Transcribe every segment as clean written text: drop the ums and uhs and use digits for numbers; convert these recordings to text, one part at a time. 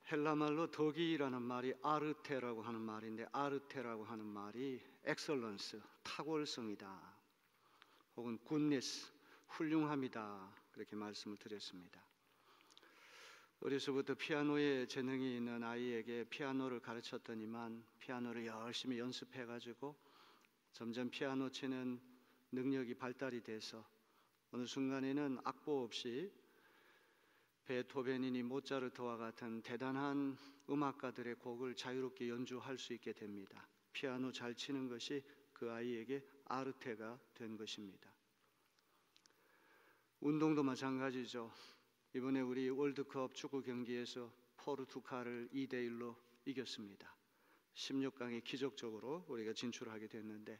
헬라 말로 덕이라는 말이 아르테라고 하는 말인데, 아르테라고 하는 말이 엑설런스, 탁월성이다, 혹은 굿니스, 훌륭함이다, 그렇게 말씀을 드렸습니다. 어려서부터 피아노에 재능이 있는 아이에게 피아노를 가르쳤더니만 피아노를 열심히 연습해가지고 점점 피아노 치는 능력이 발달이 돼서 어느 순간에는 악보 없이 베토벤이니 모차르트와 같은 대단한 음악가들의 곡을 자유롭게 연주할 수 있게 됩니다. 피아노 잘 치는 것이 그 아이에게 아르테가 된 것입니다. 운동도 마찬가지죠. 이번에 우리 월드컵 축구 경기에서 포르투갈을 2대1로 이겼습니다. 16강에 기적적으로 우리가 진출하게 됐는데,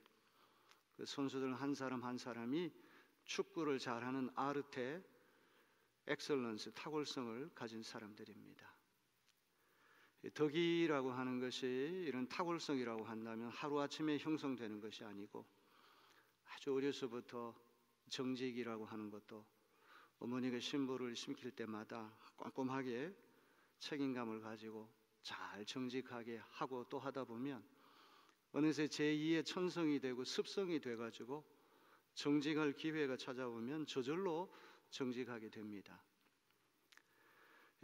그 선수들 한 사람 한 사람이 축구를 잘하는 아르테, 엑설런스, 탁월성을 가진 사람들입니다. 덕이라고 하는 것이 이런 탁월성이라고 한다면 하루아침에 형성되는 것이 아니고, 아주 어려서부터 정직이라고 하는 것도 어머니가 신부를 심길 때마다 꼼꼼하게 책임감을 가지고 잘 정직하게 하고 또 하다 보면 어느새 제2의 천성이 되고 습성이 돼가지고 정직할 기회가 찾아오면 저절로 정직하게 됩니다.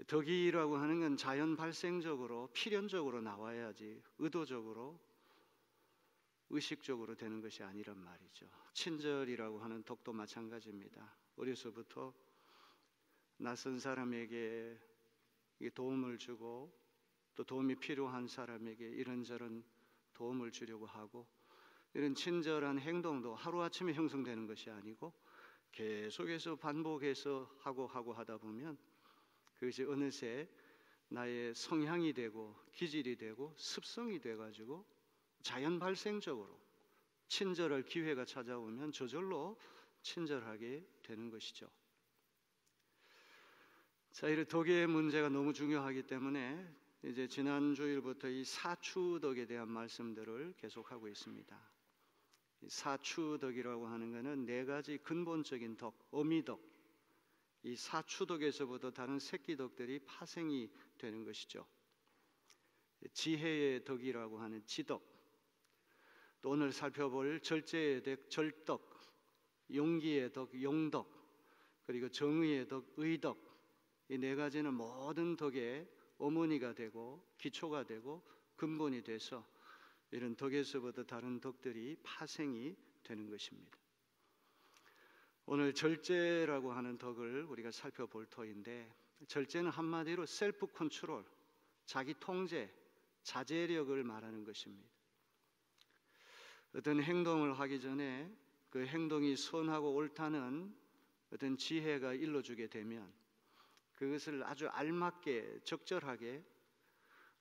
덕이라고 하는 건 자연 발생적으로 필연적으로 나와야지 의도적으로 의식적으로 되는 것이 아니란 말이죠. 친절이라고 하는 덕도 마찬가지입니다. 어려서부터 낯선 사람에게 도움을 주고 또 도움이 필요한 사람에게 이런저런 도움을 주려고 하고, 이런 친절한 행동도 하루아침에 형성되는 것이 아니고 계속해서 반복해서 하고 하다 보면 그것이 어느새 나의 성향이 되고 기질이 되고 습성이 돼가지고 자연 발생적으로 친절할 기회가 찾아오면 저절로 친절하게 되는 것이죠. 자, 이 덕의 문제가 너무 중요하기 때문에 이제 지난 주일부터 이 사추덕에 대한 말씀들을 계속하고 있습니다. 사추덕이라고 하는 것은 네 가지 근본적인 덕, 어미덕, 이 사추덕에서부터 다른 새끼덕들이 파생이 되는 것이죠. 지혜의 덕이라고 하는 지덕, 또 오늘 살펴볼 절제의 덕, 절덕, 용기의 덕, 용덕, 그리고 정의의 덕, 의덕, 이 네 가지는 모든 덕의 어머니가 되고 기초가 되고 근본이 돼서 이런 덕에서부터 다른 덕들이 파생이 되는 것입니다. 오늘 절제라고 하는 덕을 우리가 살펴볼 터인데, 절제는 한마디로 셀프 컨트롤, 자기 통제, 자제력을 말하는 것입니다. 어떤 행동을 하기 전에 그 행동이 선하고 옳다는 어떤 지혜가 일러주게 되면 그것을 아주 알맞게 적절하게,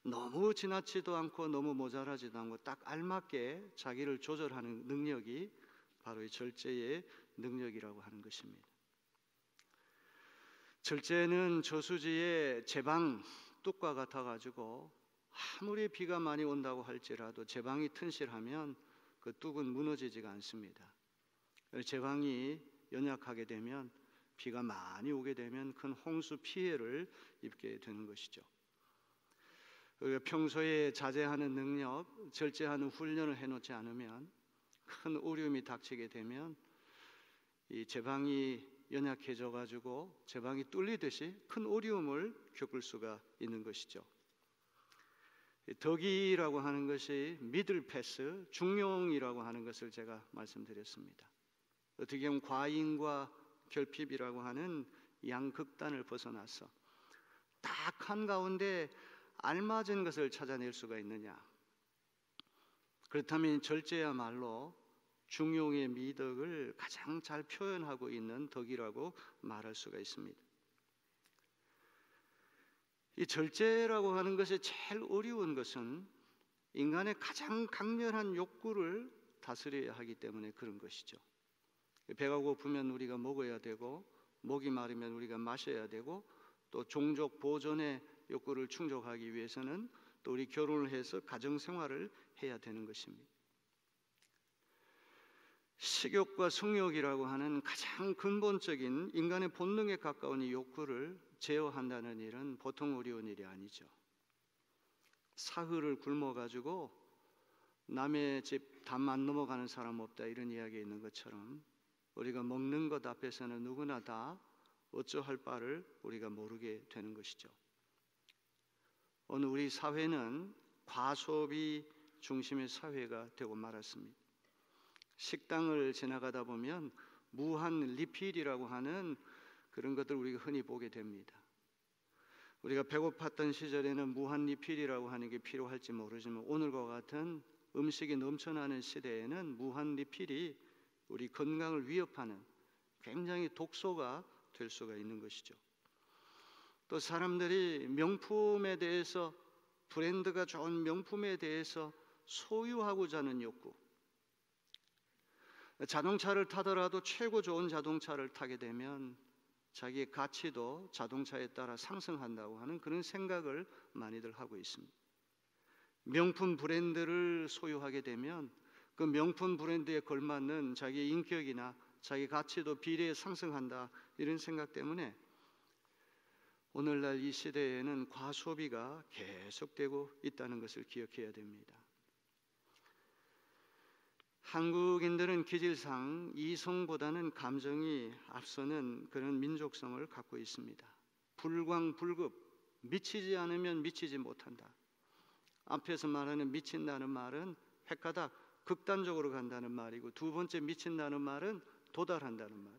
너무 지나치도 않고 너무 모자라지도 않고 딱 알맞게 자기를 조절하는 능력이 바로 이 절제의 능력이라고 하는 것입니다. 절제는 저수지의 제방 뚝과 같아가지고 아무리 비가 많이 온다고 할지라도 제방이 튼실하면 그 뚝은 무너지지가 않습니다. 제방이 연약하게 되면, 비가 많이 오게 되면 큰 홍수 피해를 입게 되는 것이죠. 평소에 자제하는 능력, 절제하는 훈련을 해놓지 않으면 큰 어려움이 닥치게 되면 이 제방이 연약해져 가지고 제방이 뚫리듯이 큰 어려움을 겪을 수가 있는 것이죠. 덕이라고 하는 것이 미들 패스, 중용이라고 하는 것을 제가 말씀드렸습니다. 어떻게 보면 과잉과 결핍이라고 하는 양극단을 벗어나서 딱 한가운데 알맞은 것을 찾아낼 수가 있느냐. 그렇다면 절제야말로 중용의 미덕을 가장 잘 표현하고 있는 덕이라고 말할 수가 있습니다. 이 절제라고 하는 것이 제일 어려운 것은 인간의 가장 강렬한 욕구를 다스려야 하기 때문에 그런 것이죠. 배가 고프면 우리가 먹어야 되고, 목이 마르면 우리가 마셔야 되고, 또 종족 보존의 욕구를 충족하기 위해서는 또 우리 결혼을 해서 가정생활을 해야 되는 것입니다. 식욕과 성욕이라고 하는 가장 근본적인 인간의 본능에 가까운 이 욕구를 제어한다는 일은 보통 어려운 일이 아니죠. 사흘을 굶어가지고 남의 집 담 안 넘어가는 사람 없다, 이런 이야기 있는 것처럼 우리가 먹는 것 앞에서는 누구나 다 어쩌할 바를 우리가 모르게 되는 것이죠. 오늘 우리 사회는 과소비 중심의 사회가 되고 말았습니다. 식당을 지나가다 보면 무한 리필이라고 하는 그런 것들 우리가 흔히 보게 됩니다. 우리가 배고팠던 시절에는 무한 리필이라고 하는 게 필요할지 모르지만 오늘과 같은 음식이 넘쳐나는 시대에는 무한 리필이 우리 건강을 위협하는 굉장히 독소가 될 수가 있는 것이죠. 또 사람들이 명품에 대해서, 브랜드가 좋은 명품에 대해서 소유하고자 하는 욕구, 자동차를 타더라도 최고 좋은 자동차를 타게 되면 자기의 가치도 자동차에 따라 상승한다고 하는 그런 생각을 많이들 하고 있습니다. 명품 브랜드를 소유하게 되면 그 명품 브랜드에 걸맞는 자기의 인격이나 자기 가치도 비례에 상승한다, 이런 생각 때문에 오늘날 이 시대에는 과소비가 계속되고 있다는 것을 기억해야 됩니다. 한국인들은 기질상 이성보다는 감정이 앞서는 그런 민족성을 갖고 있습니다. 불광불급, 미치지 않으면 미치지 못한다. 앞에서 말하는 미친다는 말은 획가닥 극단적으로 간다는 말이고, 두 번째 미친다는 말은 도달한다는 말.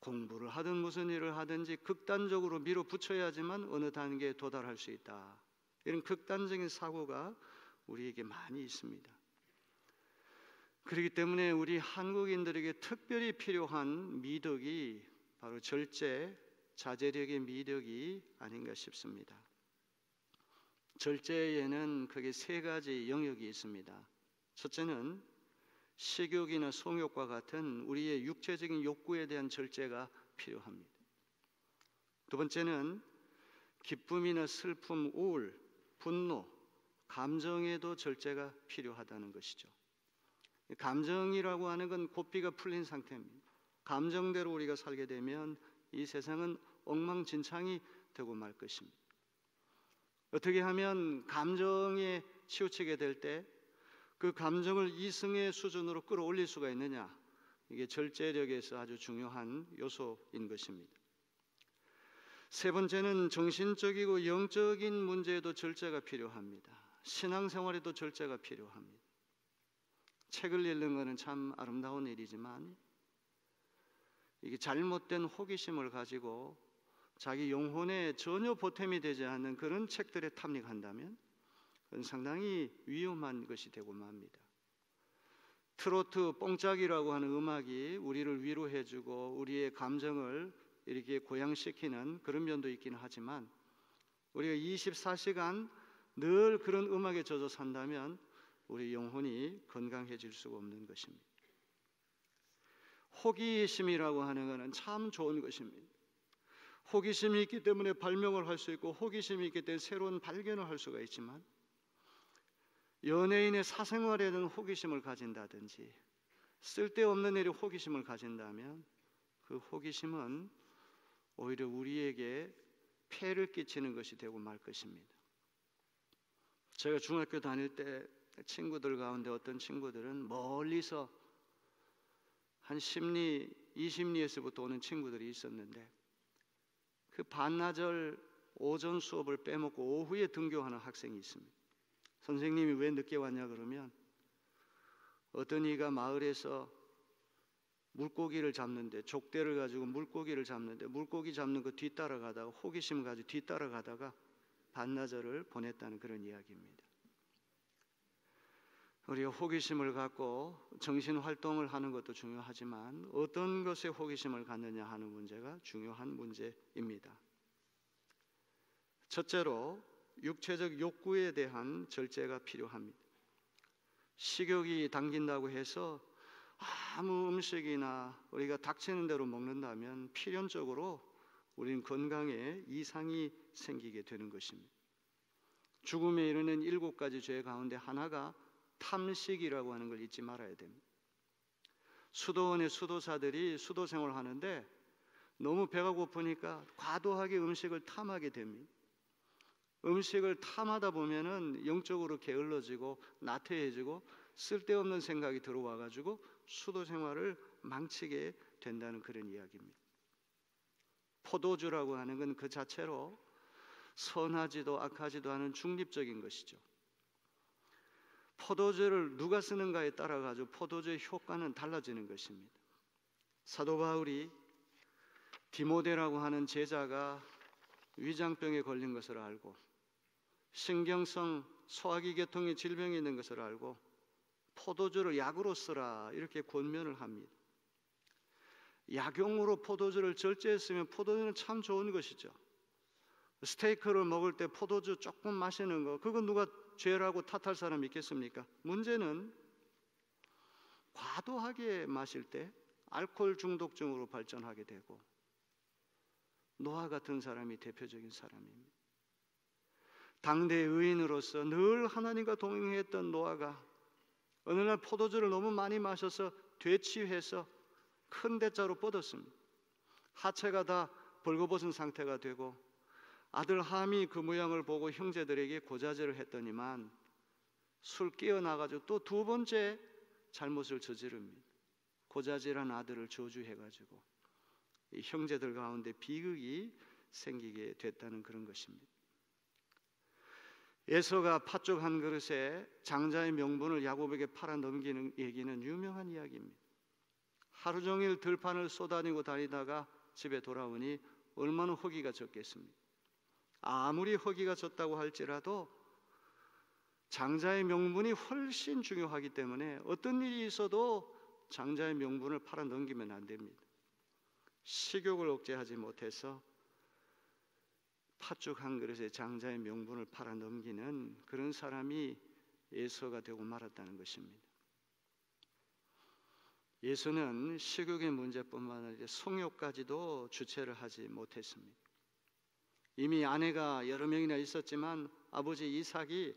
공부를 하든 무슨 일을 하든지 극단적으로 밀어붙여야지만 어느 단계에 도달할 수 있다, 이런 극단적인 사고가 우리에게 많이 있습니다. 그렇기 때문에 우리 한국인들에게 특별히 필요한 미덕이 바로 절제, 자제력의 미덕이 아닌가 싶습니다. 절제에는 크게 세 가지 영역이 있습니다. 첫째는 식욕이나 성욕과 같은 우리의 육체적인 욕구에 대한 절제가 필요합니다. 두 번째는 기쁨이나 슬픔, 우울, 분노, 감정에도 절제가 필요하다는 것이죠. 감정이라고 하는 건 고삐가 풀린 상태입니다. 감정대로 우리가 살게 되면 이 세상은 엉망진창이 되고 말 것입니다. 어떻게 하면 감정에 치우치게 될 때 그 감정을 이성의 수준으로 끌어올릴 수가 있느냐, 이게 절제력에서 아주 중요한 요소인 것입니다. 세 번째는 정신적이고 영적인 문제에도 절제가 필요합니다. 신앙생활에도 절제가 필요합니다. 책을 읽는 것은 참 아름다운 일이지만 이게 잘못된 호기심을 가지고 자기 영혼에 전혀 보탬이 되지 않는 그런 책들에 탐닉한다면 그건 상당히 위험한 것이 되고 맙니다. 트로트 뽕짝이라고 하는 음악이 우리를 위로해주고 우리의 감정을 이렇게 고양시키는 그런 면도 있기는 하지만 우리가 24시간 늘 그런 음악에 젖어 산다면 우리 영혼이 건강해질 수가 없는 것입니다. 호기심이라고 하는 것은 참 좋은 것입니다. 호기심이 있기 때문에 발명을 할 수 있고 호기심이 있기 때문에 새로운 발견을 할 수가 있지만 연예인의 사생활에는 호기심을 가진다든지 쓸데없는 일에 호기심을 가진다면 그 호기심은 오히려 우리에게 폐를 끼치는 것이 되고 말 것입니다. 제가 중학교 다닐 때 친구들 가운데 어떤 친구들은 멀리서 한 10리, 20리에서부터 오는 친구들이 있었는데 그 반나절 오전 수업을 빼먹고 오후에 등교하는 학생이 있습니다. 선생님이 왜 늦게 왔냐 그러면 어떤 이가 마을에서 물고기를 잡는데 족대를 가지고 물고기를 잡는데 물고기 잡는 거 뒤따라가다가 호기심 가지고 뒤따라가다가 반나절을 보냈다는 그런 이야기입니다. 우리가 호기심을 갖고 정신활동을 하는 것도 중요하지만 어떤 것에 호기심을 갖느냐 하는 문제가 중요한 문제입니다. 첫째로 육체적 욕구에 대한 절제가 필요합니다. 식욕이 당긴다고 해서 아무 음식이나 우리가 닥치는 대로 먹는다면 필연적으로 우리는 건강에 이상이 생기게 되는 것입니다. 죽음에 이르는 7가지 죄 가운데 하나가 탐식이라고 하는 걸 잊지 말아야 됩니다. 수도원의 수도사들이 수도 생활을 하는데 너무 배가 고프니까 과도하게 음식을 탐하게 됩니다. 음식을 탐하다 보면은 영적으로 게을러지고 나태해지고 쓸데없는 생각이 들어와 가지고 수도 생활을 망치게 된다는 그런 이야기입니다. 포도주라고 하는 건 그 자체로 선하지도 악하지도 않은 중립적인 것이죠. 포도주를 누가 쓰는가에 따라 가지고 포도주의 효과는 달라지는 것입니다. 사도 바울이 디모데라고 하는 제자가 위장병에 걸린 것을 알고 신경성 소화기 계통의 질병이 있는 것을 알고 포도주를 약으로 쓰라 이렇게 권면을 합니다. 약용으로 포도주를 절제했으면 포도주는 참 좋은 것이죠. 스테이크를 먹을 때 포도주 조금 마시는 거, 그건 누가 죄라고 탓할 사람이 있겠습니까? 문제는 과도하게 마실 때 알코올 중독증으로 발전하게 되고, 노아 같은 사람이 대표적인 사람입니다. 당대 의인으로서 늘 하나님과 동행했던 노아가 어느 날 포도주를 너무 많이 마셔서 되취해서 큰 대자로 뻗었습니다. 하체가 다 벌거벗은 상태가 되고 아들 함이 그 모양을 보고 형제들에게 고자질을 했더니만 술 깨어나가지고 또 두 번째 잘못을 저지릅니다. 고자질한 아들을 저주해가지고 이 형제들 가운데 비극이 생기게 됐다는 그런 것입니다. 에서가 팥죽 한 그릇에 장자의 명분을 야곱에게 팔아 넘기는 얘기는 유명한 이야기입니다. 하루 종일 들판을 쏘다니고 다니다가 집에 돌아오니 얼마나 허기가 졌겠습니까? 아무리 허기가 졌다고 할지라도 장자의 명분이 훨씬 중요하기 때문에 어떤 일이 있어도 장자의 명분을 팔아 넘기면 안 됩니다. 식욕을 억제하지 못해서 팥죽 한 그릇에 장자의 명분을 팔아 넘기는 그런 사람이 에서가 되고 말았다는 것입니다. 에서는 식욕의 문제뿐만 아니라 성욕까지도 주체를 하지 못했습니다. 이미 아내가 여러 명이나 있었지만 아버지 이삭이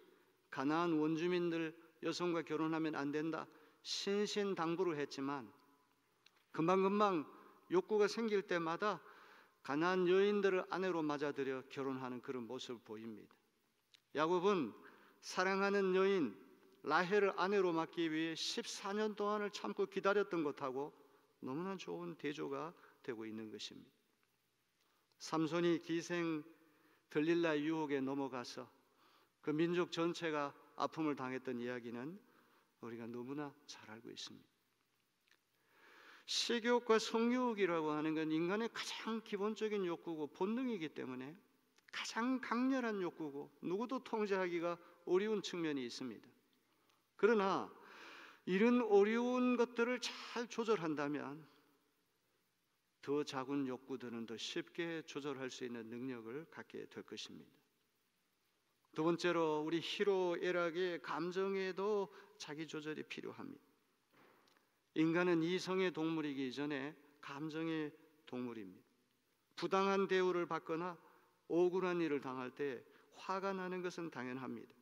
가나안 원주민들 여성과 결혼하면 안 된다 신신당부를 했지만 금방금방 욕구가 생길 때마다 가나안 여인들을 아내로 맞아들여 결혼하는 그런 모습을 보입니다. 야곱은 사랑하는 여인 라헬을 아내로 맡기 위해 14년 동안을 참고 기다렸던 것하고 너무나 좋은 대조가 되고 있는 것입니다. 삼손이 기생 들릴라 유혹에 넘어가서 그 민족 전체가 아픔을 당했던 이야기는 우리가 너무나 잘 알고 있습니다. 식욕과 성욕이라고 하는 건 인간의 가장 기본적인 욕구고 본능이기 때문에 가장 강렬한 욕구고 누구도 통제하기가 어려운 측면이 있습니다. 그러나 이런 어려운 것들을 잘 조절한다면 더 작은 욕구들은 더 쉽게 조절할 수 있는 능력을 갖게 될 것입니다. 두 번째로 우리 희로애락의 감정에도 자기 조절이 필요합니다. 인간은 이성의 동물이기 이전에 감정의 동물입니다. 부당한 대우를 받거나 억울한 일을 당할 때 화가 나는 것은 당연합니다.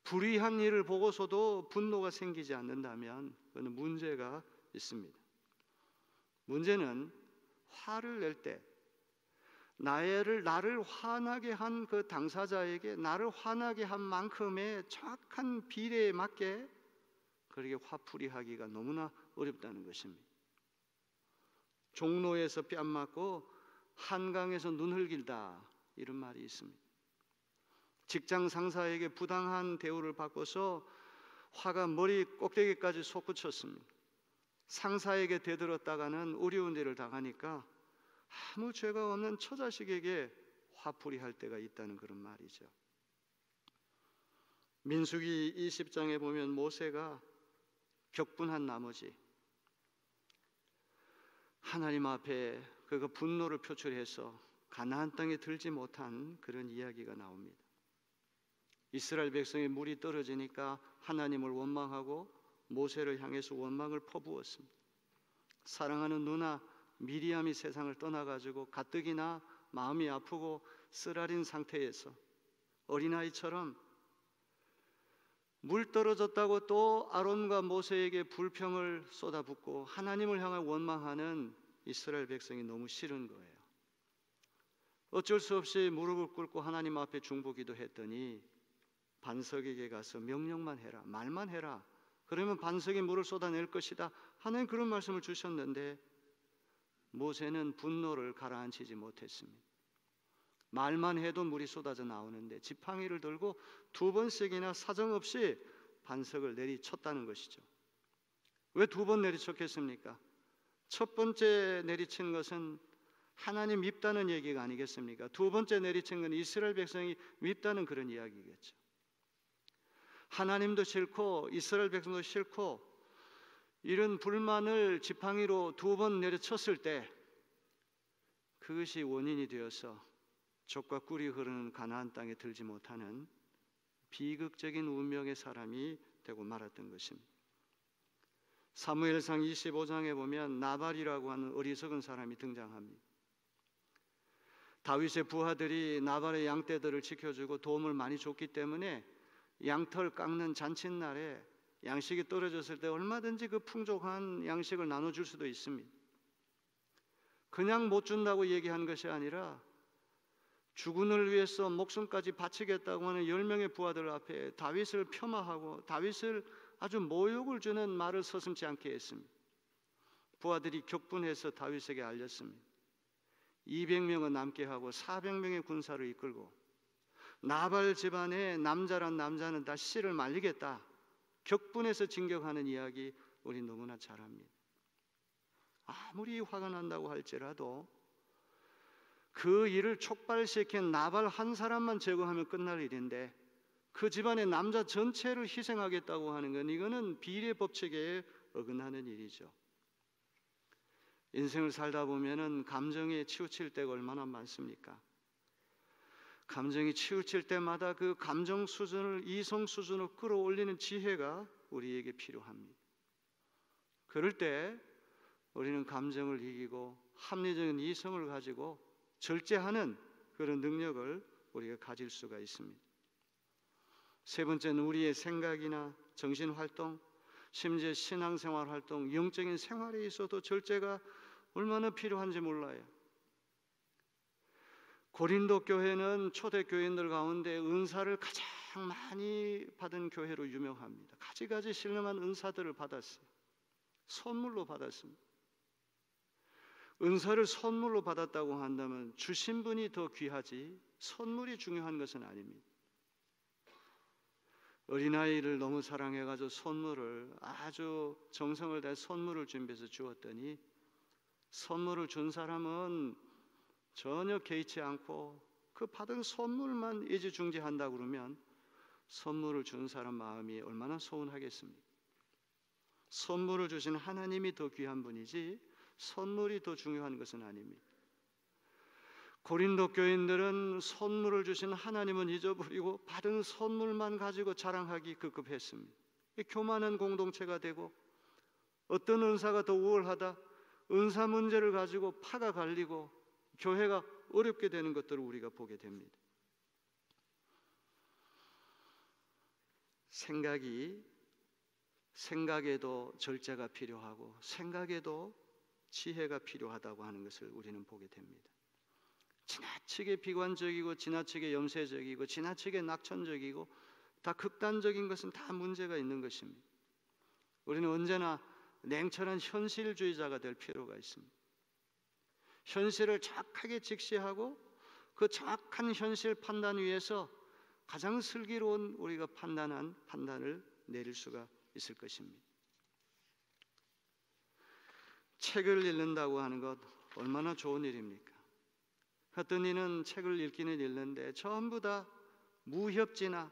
불의한 일을 보고서도 분노가 생기지 않는다면 그건 문제가 있습니다. 문제는 화를 낼 때 나를 화나게 한 그 당사자에게 나를 화나게 한 만큼의 정확한 비례에 맞게 그렇게 화풀이하기가 너무나 어렵다는 것입니다. 종로에서 뺨 맞고 한강에서 눈 흘길다 이런 말이 있습니다. 직장 상사에게 부당한 대우를 받고서 화가 머리 꼭대기까지 솟구쳤습니다. 상사에게 대들었다가는 어려운 일을 당하니까 아무 죄가 없는 처자식에게 화풀이할 때가 있다는 그런 말이죠. 민수기 20장에 보면 모세가 격분한 나머지 하나님 앞에 그가 분노를 표출해서 가나안 땅에 들지 못한 그런 이야기가 나옵니다. 이스라엘 백성의 물이 떨어지니까 하나님을 원망하고 모세를 향해서 원망을 퍼부었습니다. 사랑하는 누나 미리암이 세상을 떠나가지고 가뜩이나 마음이 아프고 쓰라린 상태에서 어린아이처럼 물 떨어졌다고 또 아론과 모세에게 불평을 쏟아붓고 하나님을 향해 원망하는 이스라엘 백성이 너무 싫은 거예요. 어쩔 수 없이 무릎을 꿇고 하나님 앞에 중보기도 했더니 반석에게 가서 명령만 해라, 말만 해라, 그러면 반석이 물을 쏟아낼 것이다 하는 그런 말씀을 주셨는데 모세는 분노를 가라앉히지 못했습니다. 말만 해도 물이 쏟아져 나오는데 지팡이를 들고 2번씩이나 사정없이 반석을 내리쳤다는 것이죠. 왜 2번 내리쳤겠습니까? 첫 번째 내리친 것은 하나님 밉다는 얘기가 아니겠습니까? 2번째 내리친 건 이스라엘 백성이 밉다는 그런 이야기겠죠. 하나님도 싫고 이스라엘 백성도 싫고 이런 불만을 지팡이로 2번 내려쳤을 때 그것이 원인이 되어서 젖과 꿀이 흐르는 가나안 땅에 들지 못하는 비극적인 운명의 사람이 되고 말았던 것입니다. 사무엘상 25장에 보면 나발이라고 하는 어리석은 사람이 등장합니다. 다윗의 부하들이 나발의 양떼들을 지켜주고 도움을 많이 줬기 때문에 양털 깎는 잔칫날에 양식이 떨어졌을 때 얼마든지 그 풍족한 양식을 나눠줄 수도 있습니다. 그냥 못 준다고 얘기한 것이 아니라 주군을 위해서 목숨까지 바치겠다고 하는 10명의 부하들 앞에 다윗을 폄하하고 다윗을 아주 모욕을 주는 말을 서슴지 않게 했습니다. 부하들이 격분해서 다윗에게 알렸습니다. 200명은 남게 하고 400명의 군사를 이끌고 나발 집안의 남자란 남자는 다 씨를 말리겠다, 격분해서 진격하는 이야기 우리 너무나 잘 압니다. 아무리 화가 난다고 할지라도 그 일을 촉발시킨 나발 한 사람만 제거하면 끝날 일인데 그 집안의 남자 전체를 희생하겠다고 하는 건 이거는 비례 법칙에 어긋나는 일이죠. 인생을 살다 보면은 감정에 치우칠 때가 얼마나 많습니까? 감정이 치우칠 때마다 그 감정 수준을 이성 수준으로 끌어올리는 지혜가 우리에게 필요합니다. 그럴 때 우리는 감정을 이기고 합리적인 이성을 가지고 절제하는 그런 능력을 우리가 가질 수가 있습니다. 세 번째는 우리의 생각이나 정신활동, 심지어 신앙생활 활동, 영적인 생활에 있어도 절제가 얼마나 필요한지 몰라요. 고린도 교회는 초대교인들 가운데 은사를 가장 많이 받은 교회로 유명합니다. 가지가지 신령한 은사들을 받았어요. 선물로 받았습니다. 은사를 선물로 받았다고 한다면 주신 분이 더 귀하지 선물이 중요한 것은 아닙니다. 어린아이를 너무 사랑해가지고 선물을 아주 정성을 다해 선물을 준비해서 주었더니 선물을 준 사람은 전혀 개의치 않고 그 받은 선물만 애지중지한다고 그러면 선물을 준 사람 마음이 얼마나 서운하겠습니까? 선물을 주신 하나님이 더 귀한 분이지 선물이 더 중요한 것은 아닙니다. 고린도 교인들은 선물을 주신 하나님은 잊어버리고 받은 선물만 가지고 자랑하기 급급했습니다. 교만한 공동체가 되고 어떤 은사가 더 우월하다, 은사 문제를 가지고 파가 갈리고 교회가 어렵게 되는 것들을 우리가 보게 됩니다. 생각에도 절제가 필요하고 생각에도 지혜가 필요하다고 하는 것을 우리는 보게 됩니다. 지나치게 비관적이고 지나치게 염세적이고 지나치게 낙천적이고 다 극단적인 것은 다 문제가 있는 것입니다. 우리는 언제나 냉철한 현실주의자가 될 필요가 있습니다. 현실을 정확하게 직시하고 그 정확한 현실 판단 위에서 가장 슬기로운 우리가 판단을 내릴 수가 있을 것입니다. 책을 읽는다고 하는 것 얼마나 좋은 일입니까? 어떤 이는 책을 읽기는 읽는데 전부 다 무협지나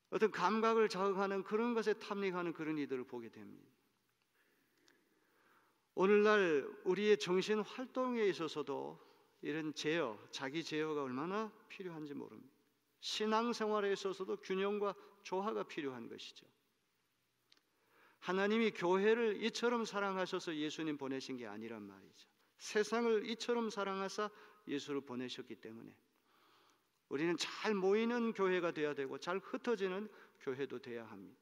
어떤 감각을 자극하는 그런 것에 탐닉하는 그런 이들을 보게 됩니다. 오늘날 우리의 정신 활동에 있어서도 이런 제어, 자기 제어가 얼마나 필요한지 모릅니다. 신앙생활에 있어서도 균형과 조화가 필요한 것이죠. 하나님이 교회를 이처럼 사랑하셔서 예수님 보내신 게 아니란 말이죠. 세상을 이처럼 사랑하사 예수를 보내셨기 때문에 우리는 잘 모이는 교회가 되어야 되고 잘 흩어지는 교회도 되어야 합니다.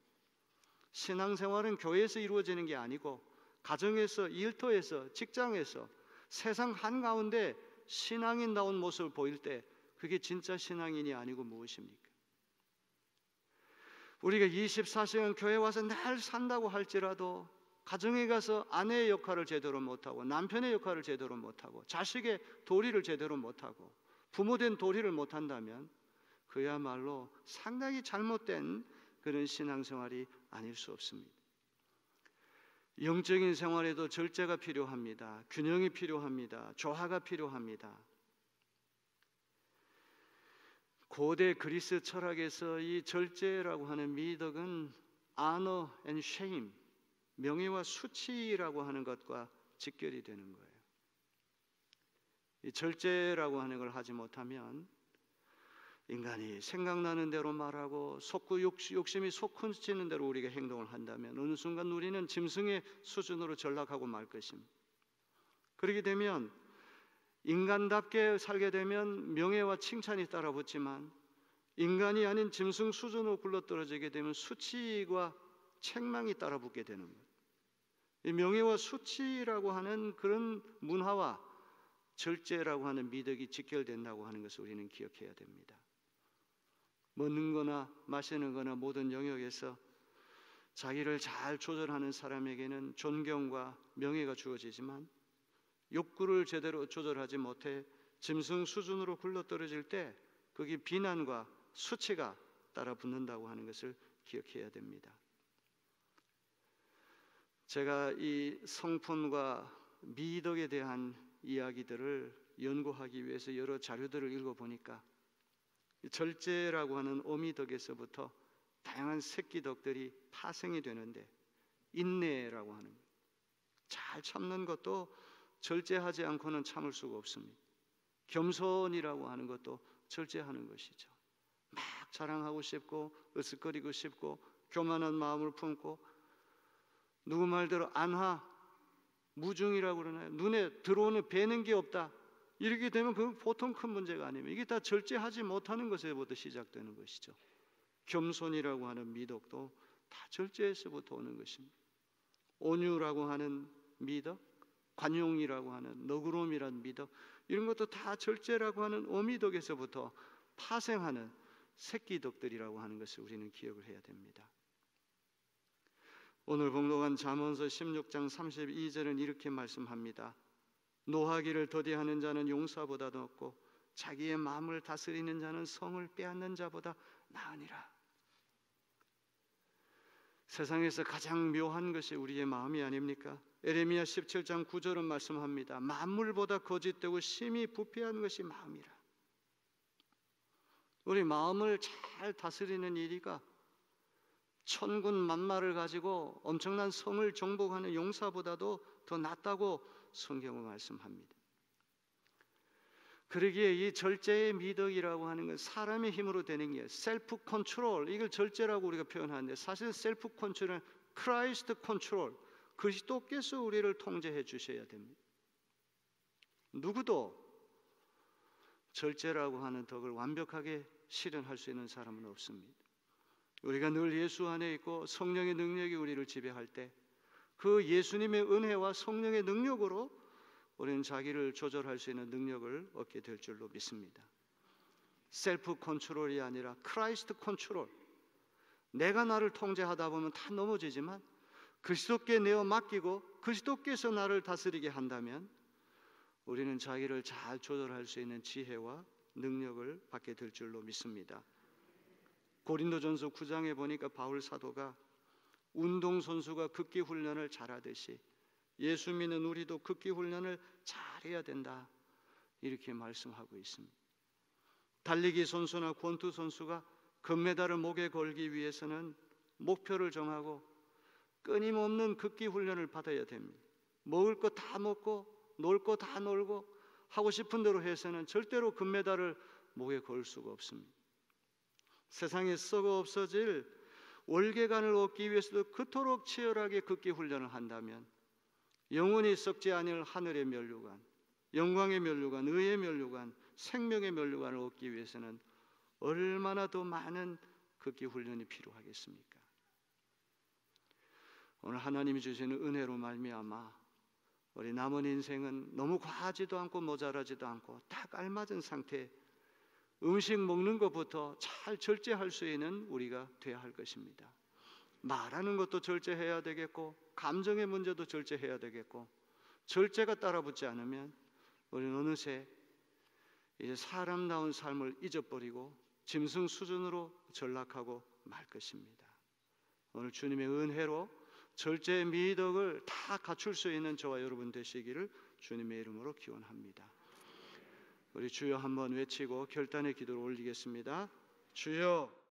신앙생활은 교회에서 이루어지는 게 아니고 가정에서, 일터에서, 직장에서, 세상 한가운데 신앙인다운 모습을 보일 때 그게 진짜 신앙인이 아니고 무엇입니까? 우리가 24시간 교회 와서 날 산다고 할지라도 가정에 가서 아내의 역할을 제대로 못하고 남편의 역할을 제대로 못하고 자식의 도리를 제대로 못하고 부모된 도리를 못한다면 그야말로 상당히 잘못된 그런 신앙생활이 아닐 수 없습니다. 영적인 생활에도 절제가 필요합니다. 균형이 필요합니다. 조화가 필요합니다. 고대 그리스 철학에서 이 절제라고 하는 미덕은 honor and shame, 명예와 수치라고 하는 것과 직결이 되는 거예요. 이 절제라고 하는 걸 하지 못하면 인간이 생각나는 대로 말하고 속구 욕심이 솟구치는 대로 우리가 행동을 한다면 어느 순간 우리는 짐승의 수준으로 전락하고 말 것입니다. 그렇게 되면 인간답게 살게 되면 명예와 칭찬이 따라붙지만 인간이 아닌 짐승 수준으로 굴러떨어지게 되면 수치와 책망이 따라붙게 되는 거예요. 이 명예와 수치라고 하는 그런 문화와 절제라고 하는 미덕이 직결된다고 하는 것을 우리는 기억해야 됩니다. 먹는 거나 마시는 거나 모든 영역에서 자기를 잘 조절하는 사람에게는 존경과 명예가 주어지지만 욕구를 제대로 조절하지 못해 짐승 수준으로 굴러떨어질 때 거기 비난과 수치가 따라 붙는다고 하는 것을 기억해야 됩니다. 제가 이 성품과 미덕에 대한 이야기들을 연구하기 위해서 여러 자료들을 읽어보니까 절제라고 하는 어미덕에서부터 다양한 새끼덕들이 파생이 되는데 인내라고 하는 잘 참는 것도 절제하지 않고는 참을 수가 없습니다. 겸손이라고 하는 것도 절제하는 것이죠. 막 자랑하고 싶고 으쓱거리고 싶고 교만한 마음을 품고 누구 말대로 안하, 무중이라고 그러나요? 눈에 들어오는 뵈는 게 없다. 이렇게 되면 그건 보통 큰 문제가 아닙니다. 이게 다 절제하지 못하는 것에서부터 시작되는 것이죠. 겸손이라고 하는 미덕도 다 절제에서부터 오는 것입니다. 온유라고 하는 미덕, 관용이라고 하는 너그러움이라는 미덕, 이런 것도 다 절제라고 하는 어미덕에서부터 파생하는 새끼덕들이라고 하는 것을 우리는 기억을 해야 됩니다. 오늘 봉독한 잠언서 16장 32절은 이렇게 말씀합니다. 노하기를 더디하는 자는 용사보다도 없고 자기의 마음을 다스리는 자는 성을 빼앗는 자보다 나으니라. 세상에서 가장 묘한 것이 우리의 마음이 아닙니까? 에레미야 17장 9절은 말씀합니다. 만물보다 거짓되고 심히 부패한 것이 마음이라. 우리 마음을 잘 다스리는 일이가 천군 만마를 가지고 엄청난 성을 정복하는 용사보다도 더 낫다고 성경은 말씀합니다. 그러기에 이 절제의 미덕이라고 하는 건 사람의 힘으로 되는 게 셀프 컨트롤, 이걸 절제라고 우리가 표현하는데 사실 셀프 컨트롤은 크라이스트 컨트롤, 그리스도께서 우리를 통제해 주셔야 됩니다. 누구도 절제라고 하는 덕을 완벽하게 실현할 수 있는 사람은 없습니다. 우리가 늘 예수 안에 있고 성령의 능력이 우리를 지배할 때 그 예수님의 은혜와 성령의 능력으로 우리는 자기를 조절할 수 있는 능력을 얻게 될 줄로 믿습니다. 셀프 컨트롤이 아니라 크라이스트 컨트롤. 내가 나를 통제하다 보면 다 넘어지지만 그리스도께 내어 맡기고 그리스도께서 나를 다스리게 한다면 우리는 자기를 잘 조절할 수 있는 지혜와 능력을 받게 될 줄로 믿습니다. 고린도전서 9장에 보니까 바울 사도가 운동선수가 극기 훈련을 잘하듯이 예수 믿는 우리도 극기 훈련을 잘해야 된다, 이렇게 말씀하고 있습니다. 달리기 선수나 권투 선수가 금메달을 목에 걸기 위해서는 목표를 정하고 끊임없는 극기 훈련을 받아야 됩니다. 먹을 거 다 먹고 놀 거 다 놀고 하고 싶은 대로 해서는 절대로 금메달을 목에 걸 수가 없습니다. 세상에 썩어 없어질 월계관을 얻기 위해서도 그토록 치열하게 극기 훈련을 한다면 영원히 썩지 아니할 하늘의 면류관, 영광의 면류관, 의의 면류관, 생명의 면류관을 얻기 위해서는 얼마나 더 많은 극기 훈련이 필요하겠습니까? 오늘 하나님이 주시는 은혜로 말미암아 우리 남은 인생은 너무 과하지도 않고 모자라지도 않고 딱 알맞은 상태, 음식 먹는 것부터 잘 절제할 수 있는 우리가 되어야 할 것입니다. 말하는 것도 절제해야 되겠고, 감정의 문제도 절제해야 되겠고, 절제가 따라붙지 않으면 우리는 어느새 이제 사람다운 삶을 잊어버리고 짐승 수준으로 전락하고 말 것입니다. 오늘 주님의 은혜로 절제의 미덕을 다 갖출 수 있는 저와 여러분 되시기를 주님의 이름으로 기원합니다. 우리 주여 한번 외치고 결단의 기도를 올리겠습니다. 주여